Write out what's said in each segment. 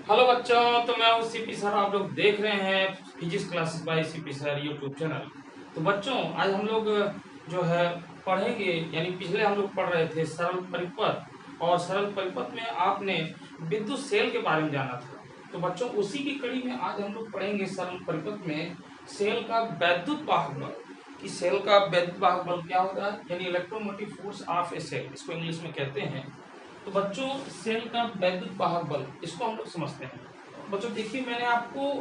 Hello बच्चों, तो मैं हूँ सीपी सर। आप लोग देख रहे हैं physics classes bye CP sir YouTube channel. तो बच्चों, आज हम लोग जो है पढ़ेंगे, यानी पिछले हम लोग पढ़ रहे थे सरल परिपथ, और सरल परिपथ में आपने विद्युत सेल के बारे में जाना था। तो बच्चों, उसी की कड़ी में आज हम लोग पढ़ेंगे सरल परिपथ में सेल का वैद्युत वाहक बल। कि सेल का वैद्युत वाहक बल क्या होता है, यानी electromotive force of a cell, इसको इंग्लिश में कहते हैं। तो बच्चों, सेल का वैद्युत वाहक बल, इसको हम लोग समझते हैं। बच्चों देखिए, मैंने आपको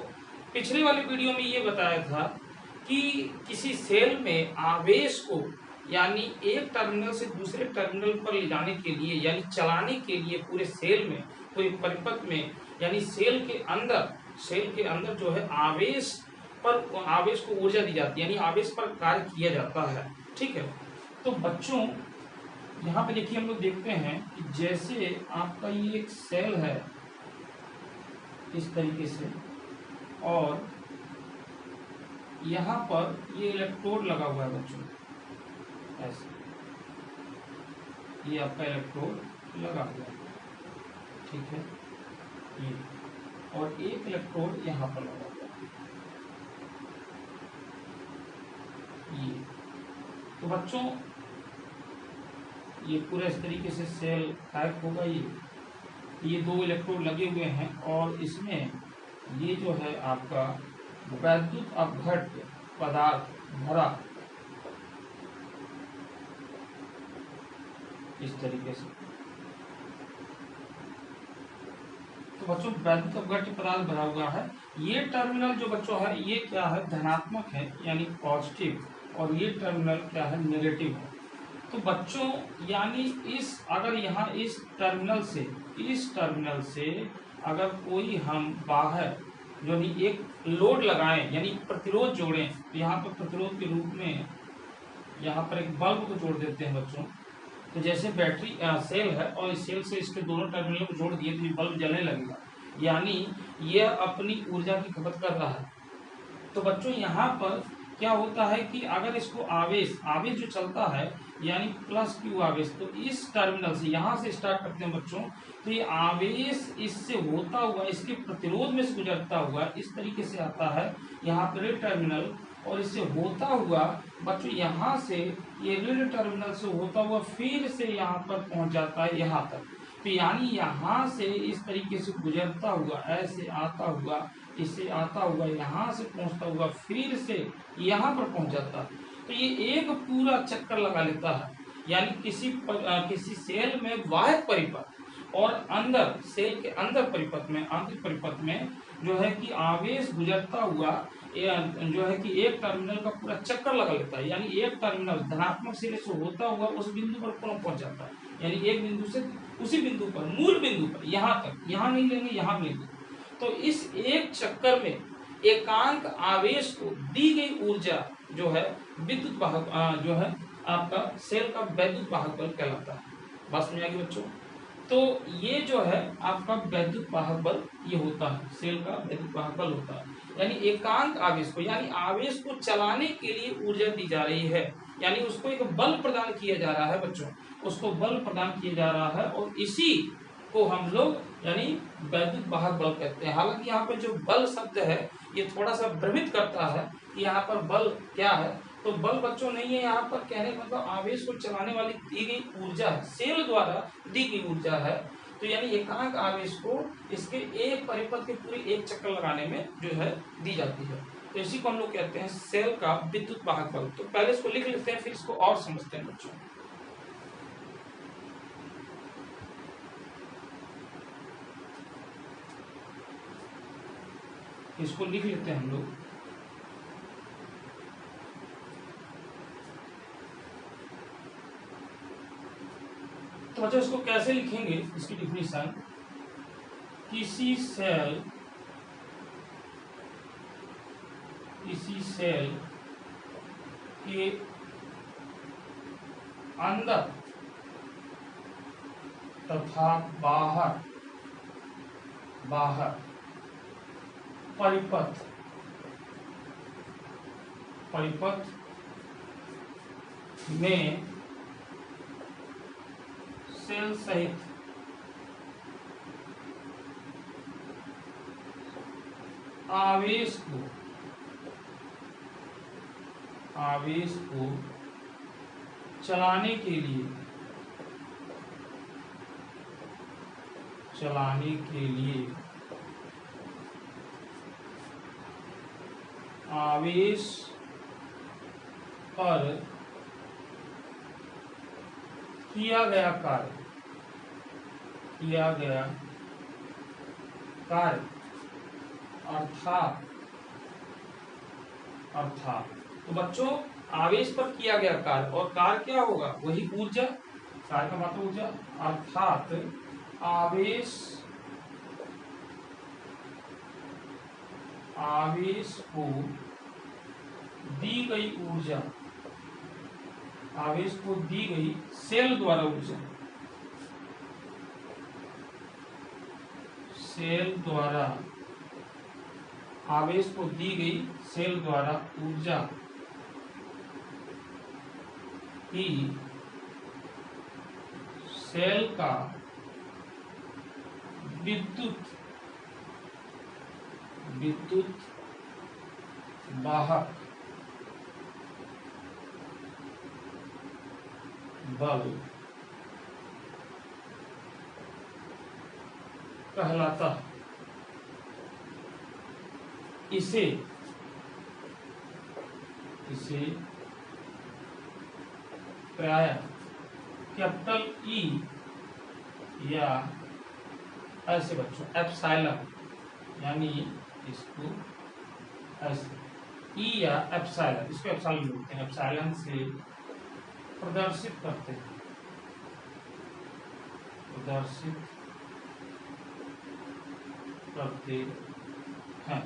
पिछले वाले वीडियो में ये बताया था कि किसी सेल में आवेश को, यानी एक टर्मिनल से दूसरे टर्मिनल पर ले जाने के लिए, यानी चलाने के लिए पूरे सेल में, पूरे परिपथ में, यानी सेल के अंदर जो है आवेश को ऊर्जा दी जाती है, यानी आवेश पर कार्य किया जाता है। ठीक है। तो बच्चों, यहाँ पे देखिए, हम लोग देखते हैं कि जैसे आपका ये एक सेल है इस तरीके से, और यहाँ पर ये इलेक्ट्रोड लगा हुआ है बच्चों, ऐसे ये आपका इलेक्ट्रोड लगा हुआ है। ठीक है, ये और एक इलेक्ट्रोड यहाँ पर लगा हुआ है, ये। तो बच्चों, ये पूरा इस तरीके से सेल पैक होगा। ये दो इलेक्ट्रोड लगे हुए हैं, और इसमें ये जो है आपका वैद्युत अपघट्य पदार्थ भरा इस तरीके से। तो बच्चों, वैद्युत अपघट्य पदार्थ भरा हुआ है। ये टर्मिनल जो बच्चों है, ये क्या है, धनात्मक है यानी पॉजिटिव, और ये टर्मिनल क्या है, नेगेटिव है। तो बच्चों, यानी अगर यहाँ इस टर्मिनल से अगर कोई हम बाहर जो नहीं एक लोड लगाएं, यानी प्रतिरोध जोड़ें, तो यहाँ पर प्रतिरोध के रूप में यहाँ पर एक बल्ब को जोड़ देते हैं बच्चों। तो जैसे बैटरी सेल है, और इस सेल से इसके दोनों टर्मिनल को जोड़ दिए तो ये बल्ब जलने लगेगा, यानी यह अपनी ऊर्जा की खपत कर रहा है। तो बच्चों, यहाँ पर क्या होता है कि अगर इसको आवेश जो चलता है, यानी प्लस क्यू आवेश, तो इस टर्मिनल से यहाँ से स्टार्ट करते हैं बच्चों। तो ये आवेश इससे होता हुआ, इसके प्रतिरोध में से गुजरता हुआ इस तरीके से आता है यहाँ पर रेड टर्मिनल, और इससे होता हुआ बच्चों यहाँ से ये रेड टर्मिनल से होता हुआ फिर से यहाँ पर पहुँच जाता है यहाँ तक। तो यानी यहाँ से इस तरीके से गुजरता हुआ, ऐसे आता हुआ, इससे आता हुआ, यहाँ से पहुँचता हुआ, फिर से यहाँ पर पहुँच जाता है। तो ये एक पूरा चक्कर लगा लेता है, यानी किसी सेल में बाह्य परिपथ और अंदर सेल के अंदर परिपथ में, आंतरिक परिपथ में जो है कि आवेश गुजरता हुआ जो है कि एक टर्मिनल का पूरा चक्कर लगा लेता है, यानी एक टर्मिनल धनात्मक सिरे से होता हुआ उस बिंदु पर पहुंच जाता है, यानी एक बिंदु से उसी बिंदु पर, मूल बिंदु पर, यहाँ तक, यहाँ नहीं लेंगे, यहाँ लेंगे। तो इस एक चक्कर में एकांक आवेश को दी गई ऊर्जा जो है विद्युत वाहक जो है आपका सेल का वैद्युत वाहक बल कहलाता है। बात समझ आ गई बच्चों? तो ये जो है आपका वैद्युत वाहक बल ये होता है, सेल का वैद्युत वाहक बल होता है, यानी एकांक आवेश को, यानी आवेश को चलाने के लिए ऊर्जा दी जा रही है, यानी उसको एक बल प्रदान किया जा रहा है बच्चों, उसको बल प्रदान किया जा रहा है, और इसी को हम लोग यानी वैद्युत वाहक बल कहते हैं। हालांकि यहाँ पे जो बल शब्द है ये थोड़ा सा भ्रमित करता है कि यहाँ पर बल क्या है। तो बल बच्चों नहीं है, यहाँ पर कहने का मतलब आवेश को चलाने वाली दी गई ऊर्जा है, सेल द्वारा दी गई ऊर्जा है। तो यानी एकांक आवेश को इसके एक परिपथ के पूरे एक चक्कर लगाने में जो है दी जाती है। तो इसी को हम लोग कहते हैं सेल का विद्युत वाहक बल। तो पहले इसको लिख लेते हैं, फिर इसको और समझते हैं बच्चों। इसको लिख लेते हैं हम लोग। तो बच्चों, इसको कैसे लिखेंगे, इसकी डिफिनीशन, किसी सेल के अंदर तथा बाहर परिपथ में सेल सहित आवेश को चलाने के लिए आवेश पर किया गया कार्य अर्थात तो बच्चों आवेश पर किया गया कार्य, और कार्य क्या होगा? वही ऊर्जा। कार्य का मतलब ऊर्जा, अर्थात आवेश को दी गई ऊर्जा, आवेश को दी गई सेल द्वारा ऊर्जा, आवेश को दी गई सेल द्वारा ऊर्जा ही सेल का विद्युत वाहक बल कहलाता है। इसे प्रायः कैपिटल ई या ऐसे बच्चों एप्सिलॉन, यानी इसको ऐसे ई या एप्सिलॉन, इसको एप्सिलॉन बोलते हैं, एप्सिलॉन से प्रदर्शित करते हैं।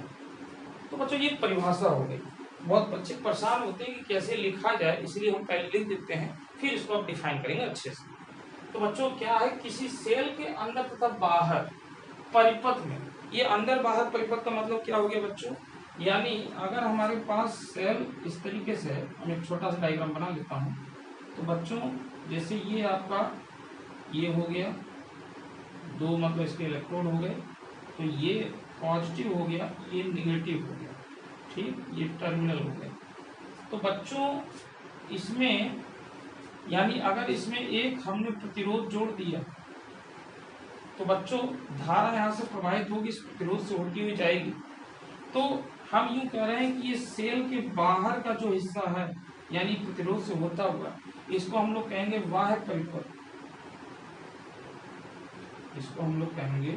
तो बच्चों ये परिभाषा हो गई। बहुत बच्चे परेशान होते हैं कि कैसे लिखा जाए, इसलिए हम पहले लिख देते हैं, फिर इसको आप डिफाइन करेंगे अच्छे से। तो बच्चों क्या है, किसी सेल के अंदर तथा बाहर परिपथ में, ये अंदर बाहर परिपथ का मतलब क्या हो गया बच्चों, यानी अगर हमारे पास सेल इस तरीके से है, मैं एक छोटा सा डायग्राम बना लेता हूँ। तो बच्चों जैसे ये आपका ये हो गया, दो मतलब इसके इलेक्ट्रोड हो गए, तो ये पॉजिटिव हो गया, ये निगेटिव हो गया, ठीक, ये टर्मिनल हो गए। तो बच्चों इसमें यानी अगर इसमें एक हमने प्रतिरोध जोड़ दिया, तो बच्चों धारा यहाँ से प्रवाहित होगी, इस प्रतिरोध से होती हुई जाएगी। तो हम यूं कह रहे हैं कि ये सेल के बाहर का जो हिस्सा है, यानी प्रतिरोध से होता हुआ, इसको हम लोग कहेंगे बाह्य परिपथ, इसको हम लोग कहेंगे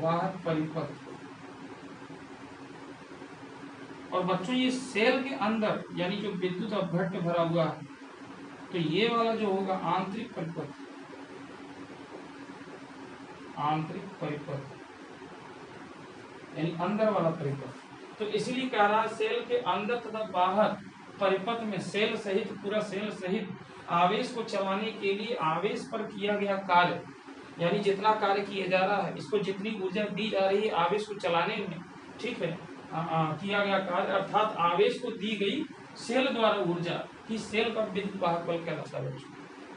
बाह्य परिपथ। और बच्चों ये सेल के अंदर यानी जो विद्युत अपघट्य भरा हुआ है, तो ये वाला जो होगा आंतरिक परिपथ, यानी अंदर वाला परिपथ। तो इसलिए कह रहा है सेल के अंदर तथा बाहर परिपथ में सेल सहित, पूरा सेल सहित आवेश को चलाने के लिए आवेश पर किया गया कार्य, यानी जितना कार्य किया जा रहा है, इसको जितनी ऊर्जा दी जा रही है आवेश को चलाने में, ठीक है, किया गया कार्य अर्थात आवेश को दी गई सेल द्वारा ऊर्जा की सेल का विद्युत वाहक बल कहलाता है।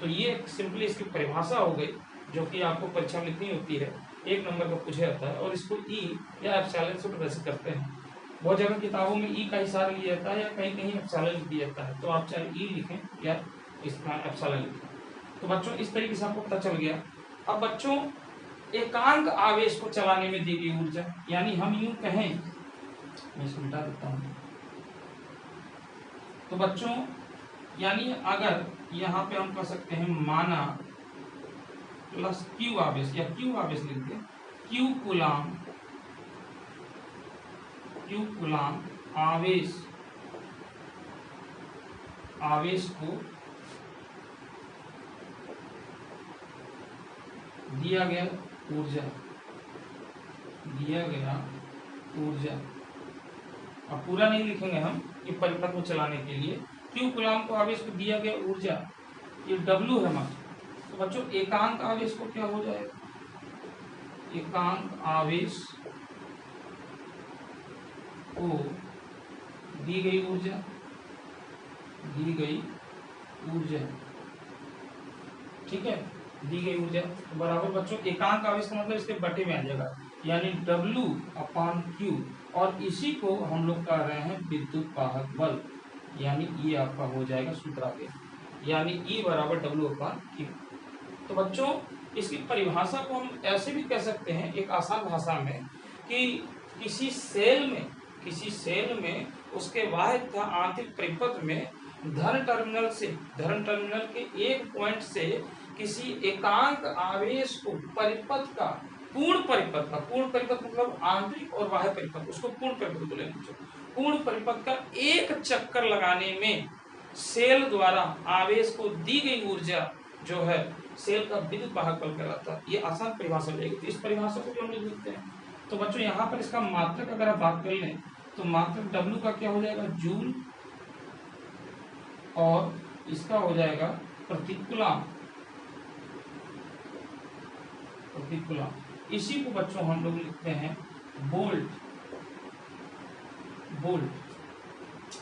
तो ये सिंपली इसकी परिभाषा हो गई, जो कि आपको परीक्षा में लिखनी होती है, 1 नंबर का पूछा जाता है, और इसको ई या एप्सिलॉन से प्रदर्शित करते हैं। बहुत जगह किताबों में ई का इशारा लिया जाता है या कहीं कहीं एप्सिलॉन लिख दिया जाता है, तो आप चाहे ई लिखें या इसका एप्सिलॉन लिखें। तो बच्चों इस तरीके से आपको पता चल गया। अब बच्चों एकांक आवेश को चलाने में दी गई ऊर्जा, यानी हम यूं कहें, मैं इसको मिटा देता हूं। तो बच्चों यानी अगर यहाँ पे हम कह सकते हैं माना प्लस क्यू आवेश, या क्यू आवेश लिख दें, क्यू कुलाम आवेश को दिया गया ऊर्जा, अब पूरा नहीं लिखेंगे हम, ये परिपथ को चलाने के लिए क्यू कुलाम को आवेश को दिया गया ऊर्जा, ये डब्ल्यू है हमारा। तो बच्चों एकांक आवेश को क्या हो जाएगा, एकांक आवेश को दी गई ऊर्जा, ठीक है, दी गई ऊर्जा। तो बराबर बच्चों एकांक आवेश का मतलब इसके बटे में आ जाएगा, यानी W अपान Q, और इसी को हम लोग कह रहे हैं विद्युत वाहक बल, यानी ये आपका हो जाएगा सूत्र आगे, यानी E बराबर W अपान Q। तो बच्चों इसकी परिभाषा को हम ऐसे भी कह सकते हैं एक आसान भाषा में कि किसी सेल में उसके बाह्य तथा आंतरिक परिपथ में धन टर्मिनल के एक पॉइंट से किसी एकांक आवेश को परिपथ का पूर्ण परिपथ मतलब आंतरिक और बाह्य परिपथ, उसको पूर्ण परिपथ बोलेंगे। पूर्ण परिपथ का एक चक्कर लगाने में सेल द्वारा आवेश को दी गई ऊर्जा जो है सेल का विद्युत वाहक बल कहलाता है। ये आसान परिभाषा रहेगी, तो इस परिभाषा को भी हम लोग लिखते हैं। तो बच्चों यहाँ पर इसका मात्रक अगर आप बात कर लें तो मात्रक W का क्या हो जाएगा, जूल, और इसका हो जाएगा प्रतिकूलाम। इसी को बच्चों हम लोग लिखते हैं वोल्ट,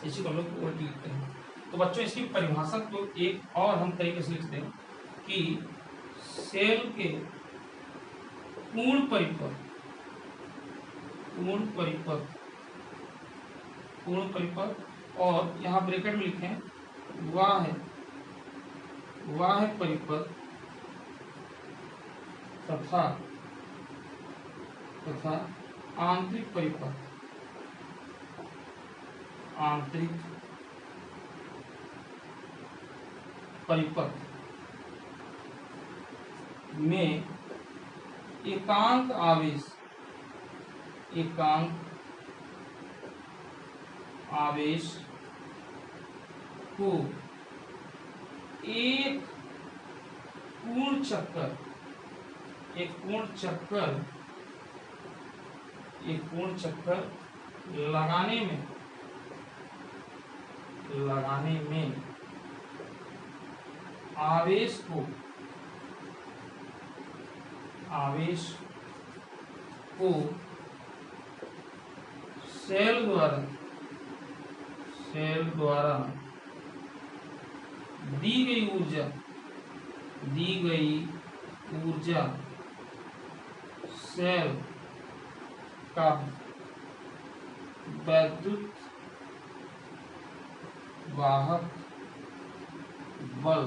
इसी को हम लोग वोल्ट लिखते हैं। तो बच्चों इसकी परिभाषा को एक और हम तरीके से लिखते हैं कि सेल के पूर्ण परिपथ और यहाँ ब्रैकेट में लिखें वाह्य परिपथ तथा आंतरिक परिपथ में एकांक आवेश को एक पूर्ण चक्कर लगाने में आवेश को सेल द्वारा दी गई ऊर्जा सेल का विद्युत वाहक बल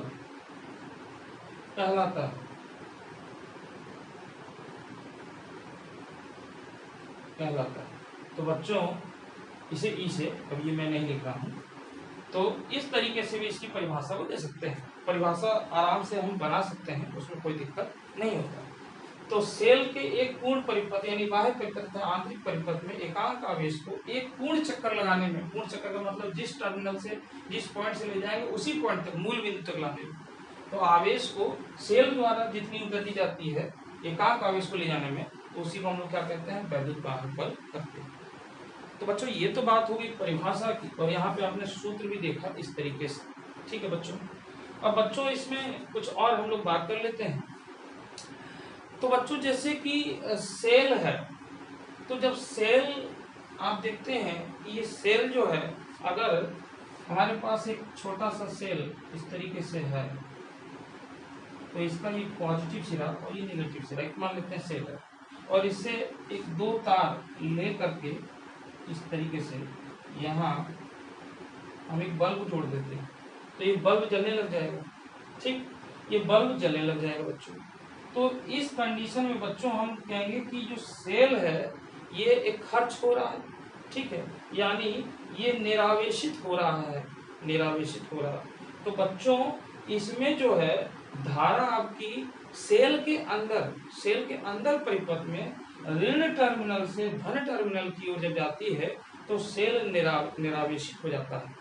कहलाता है। तो बच्चों इसे ई से, अब ये मैं नहीं लिख रहा हूँ, तो इस तरीके से भी इसकी परिभाषा को दे सकते हैं। परिभाषा आराम से हम बना सकते हैं, उसमें कोई दिक्कत नहीं होता। तो सेल के एक पूर्ण परिपथ यानी बाह्य परिपथ तथा आंतरिक परिपथ में एकांक आवेश को एक पूर्ण चक्कर लगाने में, पूर्ण चक्कर का मतलब जिस टर्मिनल से जिस पॉइंट से ले जाएंगे उसी पॉइंट तक, मूल बिंदु तक लाने में, तो आवेश को सेल द्वारा जितनी ऊर्जा दी जाती है एकांक आवेश को ले जाने में, तो उसी को हम लोग क्या कहते हैं, विद्युत वाहक बल कहते हैं। तो बच्चों ये तो बात होगी परिभाषा की, और यहाँ पे आपने सूत्र भी देखा इस तरीके से, ठीक है बच्चों। अब बच्चों इसमें कुछ और हम लोग बात कर लेते हैं। तो बच्चों जैसे कि सेल है, तो जब सेल आप देखते हैं कि ये सेल जो है, अगर हमारे पास एक छोटा सा सेल इस तरीके से है, तो इसका ये पॉजिटिव सिरा और ये नेगेटिव सिरा एक मान लेते हैं सेल है, और इससे एक दो तार ले करके इस तरीके से यहाँ हम एक बल्ब जोड़ देते हैं, तो ये बल्ब जलने लग जाएगा। ठीक, ये बल्ब जलने लग जाएगा बच्चों। तो इस कंडीशन में बच्चों हम कहेंगे कि जो सेल है ये एक खर्च हो रहा है, ठीक है, यानी ये निरावेशित हो रहा है। तो बच्चों इसमें जो है धारा आपकी सेल के अंदर परिपथ में ऋण टर्मिनल से धन टर्मिनल की ओर जब जाती है तो सेल निरावेशित हो जाता है,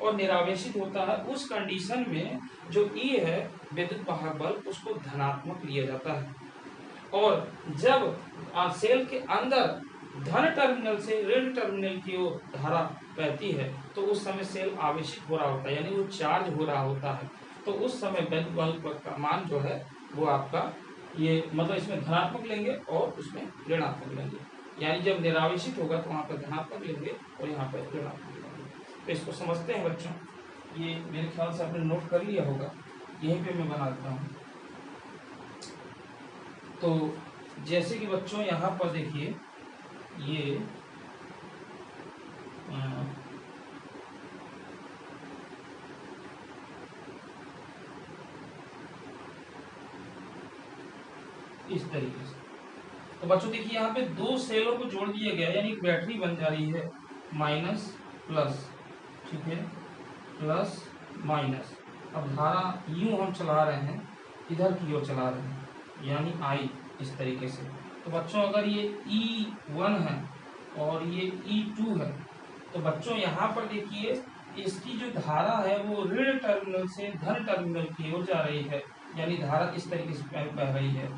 और निरावेशित होता है उस कंडीशन में जो ई है विद्युत वाहक बल, उसको धनात्मक लिया जाता है। और जब सेल के अंदर धन टर्मिनल से ऋण टर्मिनल की ओर धारा बहती है तो उस समय सेल आवेशित हो रहा होता है, यानी वो चार्ज हो रहा होता है। तो उस समय विद्युत बल का मान जो है वो आपका ये मतलब इसमें धनात्मक लेंगे और उसमें ऋणात्मक लेंगे, यानी जब निरावेशित होगा तो वहाँ पर धनात्मक लेंगे और यहाँ पर ऋणात्मक लेंगे। तो इसको समझते हैं बच्चों, ये मेरे ख्याल से आपने नोट कर लिया होगा, यहीं पे मैं बना देता हूँ। तो जैसे कि बच्चों यहाँ पर देखिए ये इस तरीके से। तो बच्चों देखिए यहाँ पे दो सेलों को जोड़ दिया गया, यानी बैटरी बन जा रही है माइनस प्लस, ठीक है, प्लस माइनस। अब धारा यूं हम चला रहे हैं, इधर की ओर चला रहे हैं, यानी आई इस तरीके से। तो बच्चों अगर ये E1 है और ये E2 है, तो बच्चों यहाँ पर देखिए इसकी जो धारा है वो ऋण टर्मिनल से धन टर्मिनल की ओर जा रही है, यानी धारा इस तरीके से बह रही है।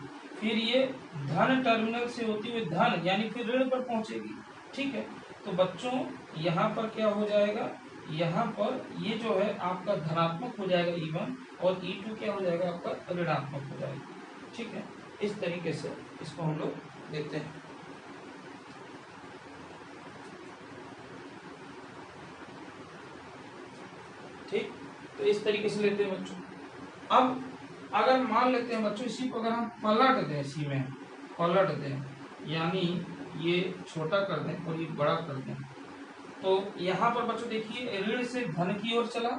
फिर ये धन टर्मिनल से होती हुई धन यानी फिर ऋण पर पहुंचेगी, ठीक है। तो बच्चों यहाँ पर क्या हो जाएगा, यहाँ पर ये जो है आपका धनात्मक हो जाएगा E1 और E2 क्या हो जाएगा आपका ऋणात्मक हो जाएगा, ठीक है। इस तरीके से इसको हम लोग देखते हैं। ठीक, तो इस तरीके से लेते हैं बच्चों। अब अगर मान लेते हैं बच्चों इसी को अगर हम पलट दें, इसी में पलट दें, यानी ये छोटा कर दें और ये बड़ा कर दें, तो यहाँ पर बच्चों देखिए ऋण से धन की ओर चला,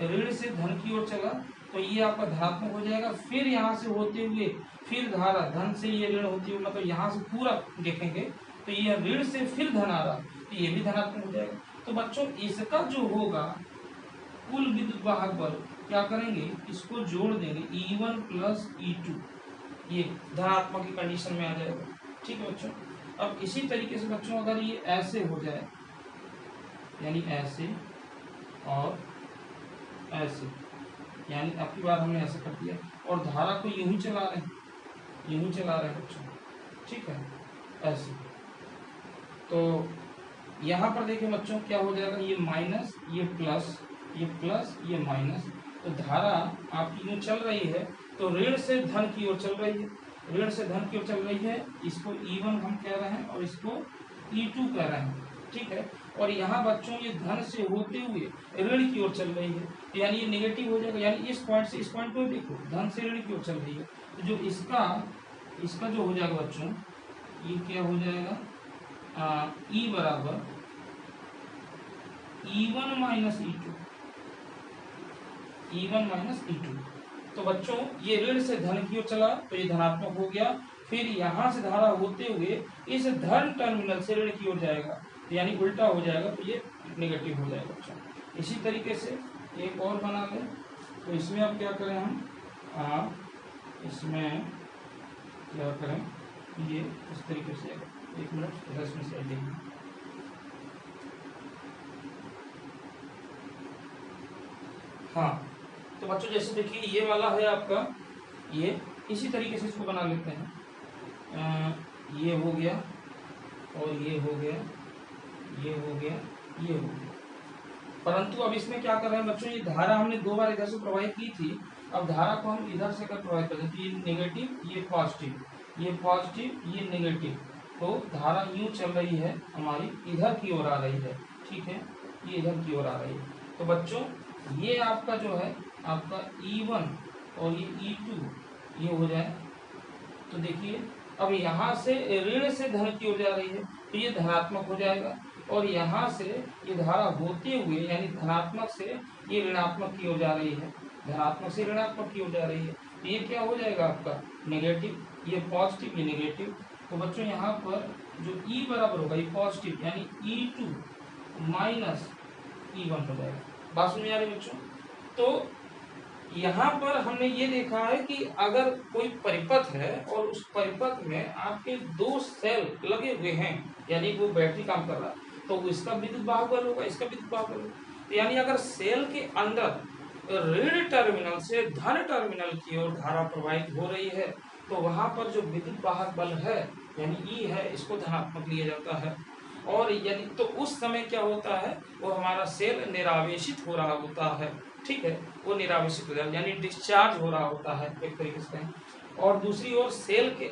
ऋण से धन की ओर चला, तो ये आपका धनात्मक हो जाएगा। फिर यहाँ से होते हुए फिर धारा धन से ये ऋण होती हुई, मतलब यहाँ से पूरा देखेंगे तो ये ऋण से फिर धन आ रहा, तो ये भी धनात्मक हो जाएगा। तो बच्चों इसका जो होगा कुल विद्युत वाहक बल क्या करेंगे, इसको जोड़ देंगे E1 प्लस E2, ये धनात्मक की कंडीशन में आ जाएगा, ठीक है बच्चों। अब इसी तरीके से बच्चों अगर ये ऐसे हो जाए, यानी ऐसे और ऐसे, यानी अब की बार हमने ऐसे कर दिया और धारा को यूं ही चला रहे हैं, यूं ही चला रहे हैं बच्चों, ठीक है, ऐसे। तो यहाँ पर देखें बच्चों क्या हो जाएगा, ये माइनस, ये प्लस, ये प्लस, ये माइनस। तो धारा आपकी यूं चल रही है तो ऋण से धन की ओर चल रही है, ऋण से धन की ओर चल रही है। इसको E1 हम कह रहे हैं और इसको E2 कह रहे हैं, ठीक है। और यहाँ बच्चों ये धन से होते हुए ऋण की ओर चल रही है, तो यानी ये नेगेटिव हो जाएगा, यानी इस पॉइंट से इस पॉइंट को देखो, धन से ऋण की ओर चल रही है। तो जो इसका जो हो जाएगा बच्चों, ये क्या हो जाएगा, E बराबर E1 minus E2, E1 minus E2। तो बच्चों ये ऋण से धन की ओर चला तो ये धनात्मक हो गया, फिर यहाँ से धारा होते हुए इस धन टर्मिनल से ऋण की ओर जाएगा, यानी उल्टा हो जाएगा, तो ये नेगेटिव हो जाएगा बच्चों। इसी तरीके से एक और बना लें, तो इसमें अब क्या करें हम, इसमें क्या करें, ये इस तरीके से, एक मिनट इसमें से देखें, हाँ। तो बच्चों जैसे देखिए ये वाला है आपका, ये इसी तरीके से इसको बना लेते हैं, ये हो गया और ये हो गया, ये हो गया, ये हो गया। परंतु अब इसमें क्या कर रहे हैं बच्चों, ये धारा हमने दो बार इधर से प्रवाहित की थी, अब धारा को हम इधर से कर प्रवाहित करते हैं, तो ये नेगेटिव, ये पॉजिटिव, ये पॉजिटिव, ये नेगेटिव। तो धारा यूं चल रही है हमारी, इधर की ओर आ रही है, ठीक है, ये इधर की ओर आ रही है। तो बच्चों ये आपका जो है आपका E1 और ये E2 ये हो जाए, तो देखिए अब यहाँ से ऋण से धन की ओर जा रही है तो ये धनात्मक हो जाएगा, और यहाँ से ये धारा होते हुए यानी धनात्मक से ये ऋणात्मक की ओर जा रही है, धनात्मक से ऋणात्मक की ओर जा रही है, तो ये क्या हो जाएगा आपका नेगेटिव, ये पॉजिटिव, ये नेगेटिव। तो बच्चों यहाँ पर जो E बराबर होगा ये पॉजिटिव यानी E2 माइनस E1 हो जाएगा। बात समझ आ रही बच्चों। तो यहाँ पर हमने ये देखा है कि अगर कोई परिपथ है और उस परिपथ में आपके दो सेल लगे हुए हैं, यानी वो बैटरी काम कर रहा है, तो इसका विद्युत वाहक बल होगा, इसका विद्युत वाहक बल होगा। यानी अगर सेल के अंदर ऋण टर्मिनल से धन टर्मिनल की ओर धारा प्रवाहित हो रही है, तो वहां पर जो विद्युत वाहक बल है यानी E है, इसको धनात्मक लिया जाता है। और यदि तो उस समय क्या होता है, वो हमारा सेल निरावेशित हो रहा होता है, ठीक है, वो निरावेशित हो जाता है यानी डिस्चार्ज हो रहा होता है एक तरीके से। और दूसरी ओर सेल के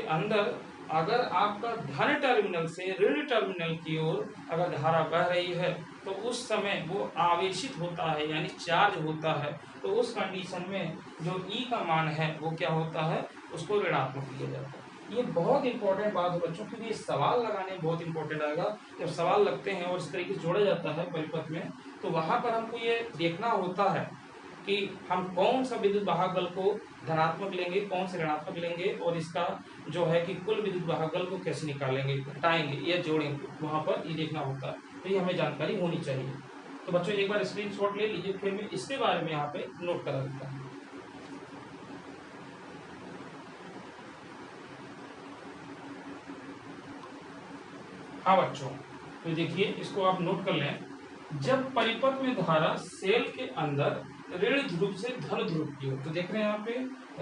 अंदर अगर आपका धन टर्मिनल से ऋण टर्मिनल की ओर अगर धारा बह रही है तो उस समय वो आवेशित होता है यानी चार्ज होता है। तो उस कंडीशन में जो ई का मान है वो क्या होता है, उसको ऋणात्मक लिया जाता है। ये बहुत इंपॉर्टेंट बात है बच्चों, क्योंकि सवाल लगाने में बहुत इंपॉर्टेंट आएगा। जब सवाल लगते हैं और इस तरीके से जोड़ा जाता है परिपथ में, तो वहां पर हमको ये देखना होता है कि हम कौन सा विद्युत वाहक बल को धनात्मक लेंगे, कौन से ऋणात्मक लेंगे, और इसका जो है कि कुल विद्युत वाहक बल को कैसे निकालेंगे, घटाएंगे या जोड़ेंगे, वहां पर ये देखना होता है। तो ये हमें जानकारी होनी चाहिए। तो बच्चों एक बार स्क्रीनशॉट ले लीजिए, फिर मैं इसके बारे में यहाँ पे नोट करा देता हूँ। हाँ बच्चों, तो देखिए इसको आप नोट कर लें। जब परिपथ में धारा सेल के अंदर ऋण ध्रुव से धन ध्रुव की ओर, तो देख रहे हैं यहाँ पे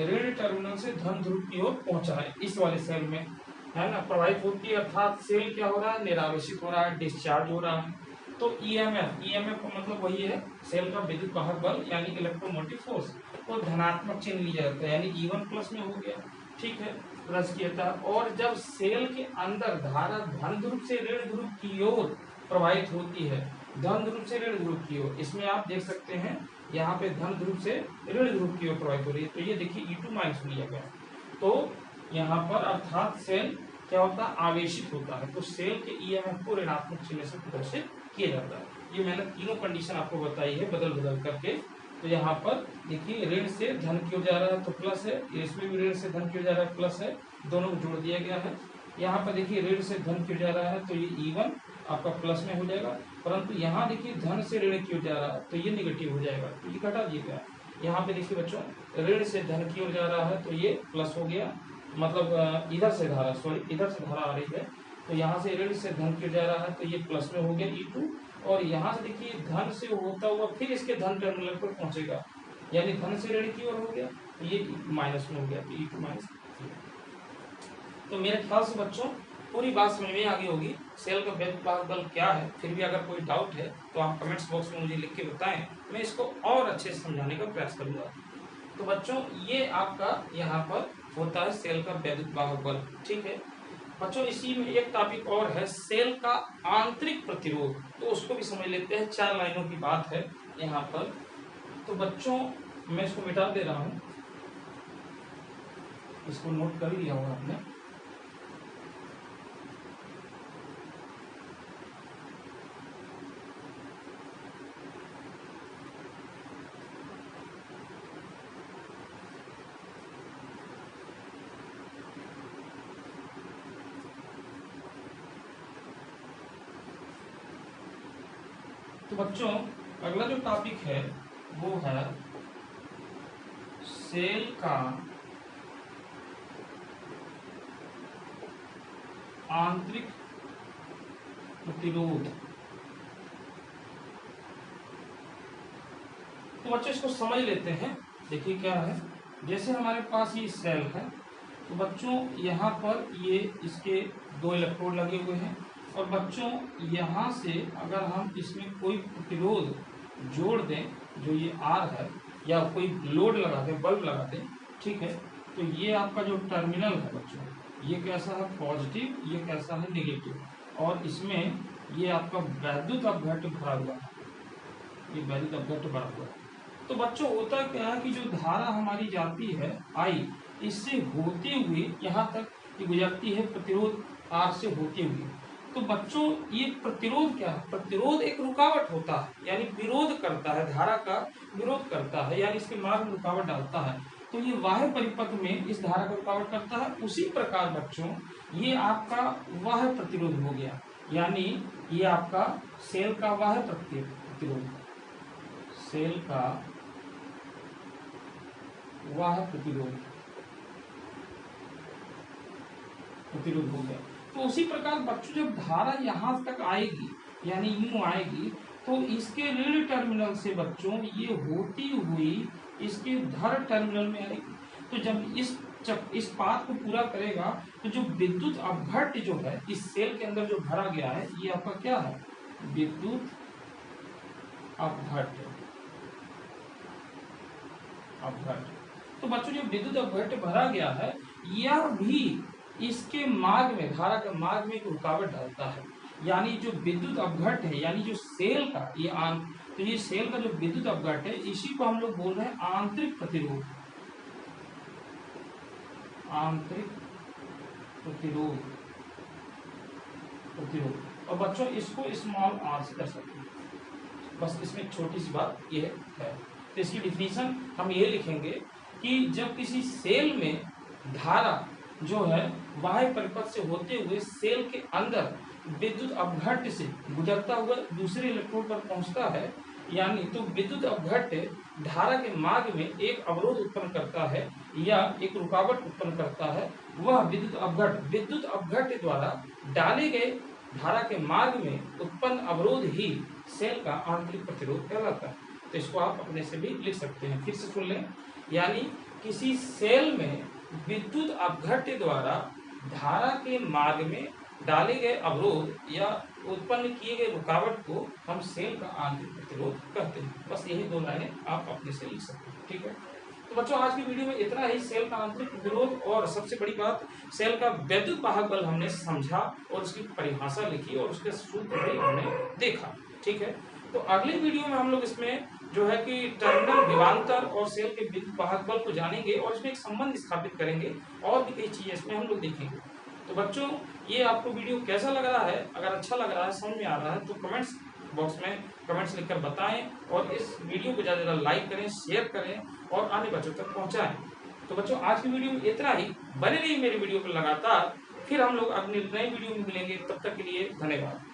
ऋण टर्मिनल से धन ध्रुव की ओर पहुंचा है, इस वाले सेल में है ना, प्रवाहित होती है, अर्थात सेल क्या हो रहा है, निरावेशित हो रहा है, डिस्चार्ज हो रहा है। तो ईएमएफ का मतलब वही है सेल का विद्युत वाहक बल यानी इलेक्ट्रोमोटिव फोर्स, तो धनात्मक चिन्ह लिया जाता है, यानी E1 प्लस में हो गया, ठीक है, प्लस किया था। और जब सेल के अंदर धारा धन ध्रुव से ऋण ध्रुव की ओर प्रवाहित होती है, धन ध्रुव से ऋण ध्रुव की ओर, इसमें आप देख सकते हैं यहाँ पे धन ध्रुव से ऋण ध्रुव की ओर प्रवाहित हो रही है, तो ये देखिए E2 माइनस लिया गया। तो यहाँ पर अर्थात सेल क्या होता है, आवेशित होता है, तो सेल के ईएमएफ को ऋणात्मक चिन्ह से प्रदर्शित किया जाता है। ये मैंने तीनों कंडीशन आपको बताई है बदल बदल करके। तो यहाँ पर देखिए ऋण से धन की ओर जा रहा है तो प्लस है, इसमें भी ऋण से धन की ओर जा रहा है प्लस है, दोनों को जोड़ दिया गया है। यहाँ पर देखिए ऋण से धन की ओर जा रहा है तो ये E1 आपका प्लस में हो जाएगा, परंतु यहाँ देखिए धन से ऋण की ओर जा रहा है तो ये निगेटिव हो जाएगा, तो ये घटा दिया गया। यहाँ पे देखिए बच्चों ऋण से धन की ओर जा रहा है तो ये प्लस हो गया, मतलब इधर से धारा इधर से धारा आ रही है, तो यहाँ से ऋण से धन की ओर जा रहा है तो ये प्लस में हो गया E2, और यहाँ से देखिए धन से होता हुआ फिर इसके धन टर्मिनल पर पहुंचेगा, यानी धन से ऋण की ओर हो गया, तो ये माइनस में हो गया, तो E2 माइनस। तो मेरे ख्याल से बच्चों पूरी बात समझ में आ गई होगी सेल का विद्युत वाहक बल क्या है। फिर भी अगर कोई डाउट है तो आप कमेंट्स बॉक्स में मुझे लिख के बताएं, मैं इसको और अच्छे से समझाने का प्रयास करूंगा। तो बच्चों ये आपका यहाँ पर होता है सेल का विद्युत वाहक बल, ठीक है। बच्चों इसी में एक टॉपिक और है सेल का आंतरिक प्रतिरोध, तो उसको भी समझ लेते हैं, 4 लाइनों की बात है यहाँ पर। तो बच्चों मैं इसको मिटा दे रहा हूँ, इसको नोट कर लिया होगा आपने। तो बच्चों अगला जो टॉपिक है वो है सेल का आंतरिक प्रतिरोध। तो बच्चों इसको समझ लेते हैं। देखिए क्या है, जैसे हमारे पास ये सेल है, तो बच्चों यहाँ पर ये इसके 2 इलेक्ट्रोड लगे हुए हैं, और बच्चों यहाँ से अगर हम इसमें कोई प्रतिरोध जोड़ दें, जो ये R है, या कोई लोड लगा दें, बल्ब लगा दें, ठीक है, तो ये आपका जो टर्मिनल है बच्चों, ये कैसा है पॉजिटिव, ये कैसा है नेगेटिव, और इसमें ये आपका वैद्युत अपघट्ट भरा हुआ है, ये वैद्युत अपघट्ट भरा हुआ है। तो बच्चों होता क्या है कि जो धारा हमारी जाती है आई, इससे होते हुए यहाँ तक ये गुजरती है प्रतिरोध R से होते हुए। तो बच्चों ये प्रतिरोध क्या है, प्रतिरोध एक रुकावट होता है, यानी विरोध करता है, धारा का विरोध करता है, यानी इसके मार्ग में रुकावट डालता है। तो ये बाह्य परिपथ में इस धारा का रुकावट करता है। उसी प्रकार बच्चों ये आपका बाह्य प्रतिरोध हो गया, यानी ये आपका सेल का बाह्य प्रतिरोध, सेल का बाह्य प्रतिरोध हो गया। तो उसी प्रकार बच्चों जब धारा यहाँ तक आएगी, यानी यूं आएगी, तो इसके ऋण टर्मिनल से बच्चों ये होती हुई इसके धन टर्मिनल में आएगी। तो जब इस पाथ को पूरा करेगा, तो जो विद्युत अपघट्ट जो है इस सेल के अंदर जो भरा गया है, ये आपका क्या है, विद्युत अपघट्ट। तो बच्चों जो विद्युत अपघट्ट भरा गया है, यह भी इसके मार्ग में, धारा के मार्ग में एक रुकावट डालता है। यानी जो विद्युत अपघट्ट है, यानी जो सेल का तो ये सेल का जो विद्युत अपघट्ट है, इसी को हम लोग बोल रहे हैं आंतरिक प्रतिरोध। आंतरिक प्रतिरोध, प्रतिरोध। और बच्चों इसको स्मॉल आर से दर्शाते हैं। बस इसमें एक छोटी सी बात ये है। तो इसकी डिफिनीशन हम ये लिखेंगे कि जब किसी सेल में धारा जो है बाह्य परिपथ से होते हुए सेल के अंदर विद्युत अपघट्ट से गुजरता हुआ दूसरे इलेक्ट्रोड पर पहुंचता है, यानी तो विद्युत अपघट्ट धारा के मार्ग में एक अवरोध उत्पन्न करता है या एक रुकावट उत्पन्न करता है, वह विद्युत अपघट्ट द्वारा डाले गए धारा के मार्ग में उत्पन्न अवरोध ही सेल का आंतरिक प्रतिरोध कहलाता है। तो इसको आप अपने से भी लिख सकते हैं। फिर से सुन लें, यानी किसी सेल में विद्युत अपघट्ट द्वारा धारा के मार्ग में डाले गए अवरोध या उत्पन्न किए गए रुकावट को हम सेल का आंतरिक प्रतिरोध कहते हैं। बस यही दो लाइनें आप अपने से लिख सकते हैं। ठीक है, तो बच्चों आज की वीडियो में इतना ही। सेल का आंतरिक प्रतिरोध और सबसे बड़ी बात, सेल का वैद्युत वाहक बल हमने समझा और उसकी परिभाषा लिखी और उसके सूत्र भी हमने देखा। ठीक है, तो अगली वीडियो में हम लोग इसमें जो है कि टर्मिनल विभवांतर और सेल के विद्युत वाहक बल को जानेंगे और इसमें एक संबंध स्थापित करेंगे और भी कई चीजें इसमें हम लोग देखेंगे। तो बच्चों ये आपको वीडियो कैसा लग रहा है? अगर अच्छा लग रहा है, समझ में आ रहा है, तो कमेंट्स बॉक्स में कमेंट्स लिखकर बताएं और इस वीडियो को ज़्यादा से ज़्यादा लाइक करें, शेयर करें और अन्य बच्चों तक पहुंचाएं। तो बच्चों आज की वीडियो में इतना ही। बने रहिए मेरी वीडियो पर लगातार, फिर हम लोग अपनी नई वीडियो में मिलेंगे। तब तक के लिए धन्यवाद।